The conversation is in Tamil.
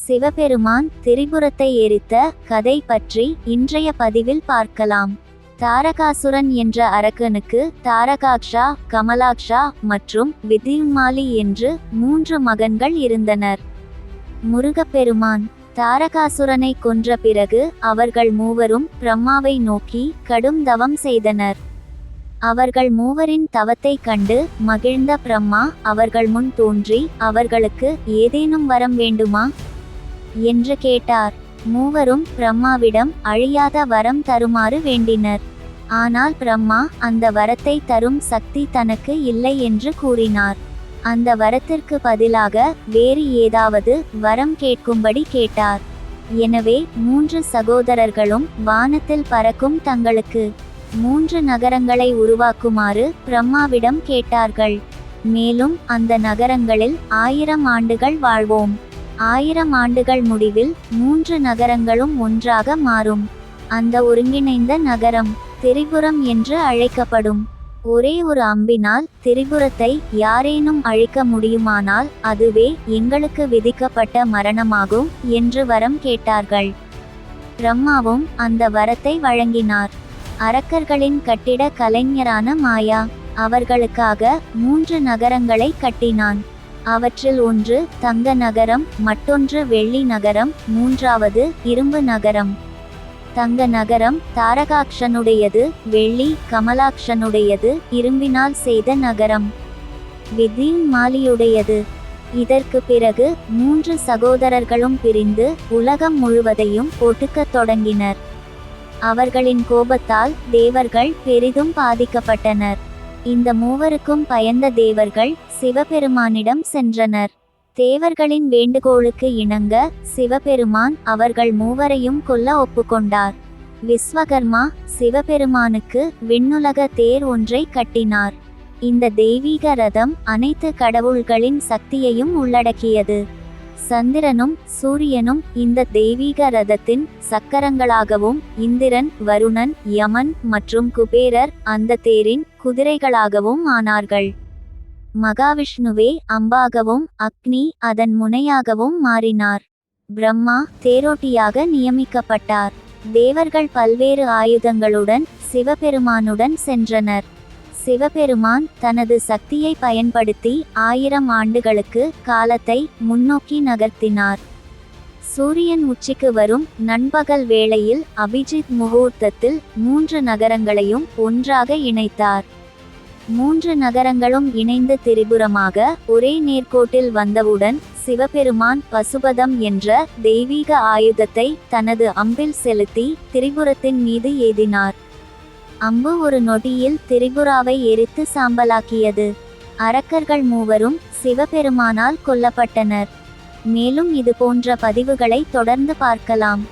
சிவபெருமான் திரிபுரத்தை எரித்த கதை பற்றி இன்றைய பதிவில் பார்க்கலாம். தாரகாசுரன் என்ற அரக்கனுக்கு தாரகாக்ஷா, கமலாக்ஷா மற்றும் வித்யுன்மாலி என்று 3 மகன்கள் இருந்தனர். முருகப்பெருமான் தாரகாசுரனை கொன்ற பிறகு அவர்கள் மூவரும் பிரம்மாவை நோக்கி கடும் தவம் செய்தனர். அவர்கள் மூவரின் தவத்தை கண்டு மகிழ்ந்த பிரம்மா அவர்கள் முன் தோன்றி அவர்களுக்கு ஏதேனும் வரம் வேண்டுமா என்று கேட்டார். மூவரும் பிரம்மாவிடம் அழியாத வரம் தருமாறு வேண்டினர். ஆனால் பிரம்மா அந்த வரத்தை தரும் சக்தி தனக்கு இல்லை என்று கூறினார். அந்த வரத்திற்கு பதிலாக வேறு ஏதாவது வரம் கேட்கும்படி கேட்டார். எனவே 3 சகோதரர்களும் வானத்தில் பறக்கும் தங்களுக்கு 3 நகரங்களை உருவாக்குமாறு பிரம்மாவிடம் கேட்டார்கள். மேலும் அந்த நகரங்களில் 1000 ஆண்டுகள் வாழ்வோம். 1000 ஆண்டுகள் முடிவில் 3 நகரங்களும் ஒன்றாக மாறும். அந்த ஒருங்கிணைந்த நகரம் திரிபுரம் என்று அழைக்கப்படும். ஒரே ஒரு அம்பினால் திரிபுரத்தை யாரேனும் அழிக்க முடியுமானால் அதுவே எங்களுக்கு விதிக்கப்பட்ட மரணமாகும் என்று வரம் கேட்டார்கள். பிரம்மாவும் அந்த வரத்தை வழங்கினார். அரக்கர்களின் கட்டிட கலைஞரான மாயா அவர்களுக்காக 3 நகரங்களை கட்டினான். அவற்றில் ஒன்று தங்க நகரம், மற்றொன்று வெள்ளி நகரம், மூன்றாவது இரும்பு நகரம். தங்க நகரம் தாரகாக்ஷனுடையது, வெள்ளி கமலாக்ஷனுடையது, இரும்பினால் செய்த நகரம் வித்யுன்மாலியுடையது. இதற்கு பிறகு 3 சகோதரர்களும் பிரிந்து உலகம் முழுவதையும் ஒடுக்கத் தொடங்கினர். அவர்களின் கோபத்தால் தேவர்கள் பெரிதும் பாதிக்கப்பட்டனர். இந்த மூவருக்கும் பயந்த தேவர்கள் சிவபெருமானிடம் சென்றனர். தேவர்களின் வேண்டுகோளுக்கு இணங்க சிவபெருமான் அவர்கள் மூவரையும் கொல்ல ஒப்புக்கொண்டார். விஸ்வகர்மா சிவபெருமானுக்கு விண்ணுலக தேர் ஒன்றை கட்டினார். இந்த தெய்வீக ரதம் அனைத்து கடவுள்களின் சக்தியையும் உள்ளடக்கியது. சந்திரனும் சூரியனும் இந்த தெய்வீக ரதத்தின் சக்கரங்களாகவும் இந்திரன், வருணன், யமன் மற்றும் குபேரர் அந்த தேரின் குதிரைகளாகவும் ஆனார்கள். மகாவிஷ்ணுவே அம்பாகவும் அக்னி அதன் முனையாகவும் மாறினார். பிரம்மா தேரோட்டியாக நியமிக்கப்பட்டார். தேவர்கள் பல்வேறு ஆயுதங்களுடன் சிவபெருமானுடன் சென்றனர். சிவபெருமான் தனது சக்தியை பயன்படுத்தி 1000 ஆண்டுகளுக்கு காலத்தை முன்னோக்கி நகர்த்தினார். சூரியன் உச்சிக்கு வரும் நண்பகல் வேளையில் அபிஜித் முகூர்த்தத்தில் 3 நகரங்களையும் ஒன்றாக இணைத்தார். 3 நகரங்களும் இணைந்து திரிபுரமாக ஒரே நேர்கோட்டில் வந்தவுடன் சிவபெருமான் பசுபதம் என்ற தெய்வீக ஆயுதத்தை தனது அம்பில் செலுத்தி திரிபுரத்தின் மீது ஏதினார். அம்பு ஒரு நொடியில் திரிபுராவை எரித்து சாம்பலாக்கியது. அரக்கர்கள் மூவரும் சிவபெருமானால் கொல்லப்பட்டனர். மேலும் இது போன்ற பதிவுகளை தொடர்ந்து பார்க்கலாம்.